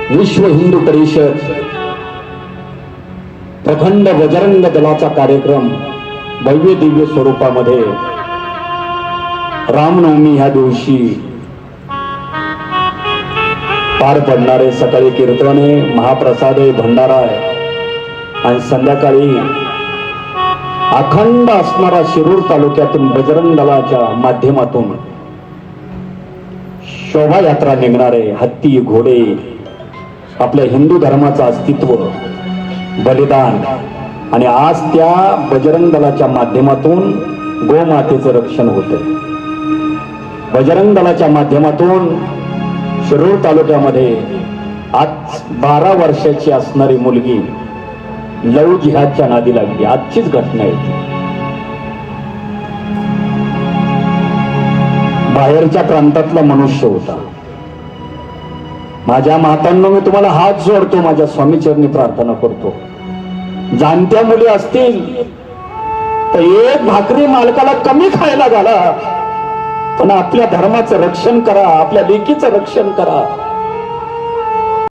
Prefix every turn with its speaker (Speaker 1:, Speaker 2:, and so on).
Speaker 1: विश्व हिंदू परिषद प्रखंड बजरंग दलाचा कार्यक्रम भव्य दिव्य स्वरूपामध्ये रामनवमी ह्या दिवशी पार पडणारे सकाळी कीर्तने, महाप्रसादे, भंडारा आणि संध्याकाळी अखंड असणारा शिरूर तालुक्यातून बजरंग दलाच्या माध्यमातून शोभायात्रा निघणारे हत्ती, घोडे, आपल्या हिंदू धर्माचं अस्तित्व, बलिदान आणि आज त्या बजरंग दलाच्या माध्यमातून गोमातेचं रक्षण होते. बजरंग दलाच्या माध्यमातून शिरूर तालुक्यामध्ये आज 12 वर्षाची असणारी मुलगी लव जिहादच्या नादी लागली. आजचीच घटना आहे ती. बाहेरच्या प्रांतातला मनुष्य होता. माझ्या मातांनो, मी तुम्हाला हात जोडतो, माझ्या स्वामीचरणी प्रार्थना करतो, जाणत्या मुली असतील तर एक भाकरी मालकाला कमी खायला घाला, पण आपल्या धर्माचं रक्षण करा, आपल्या लेकीचं रक्षण करा.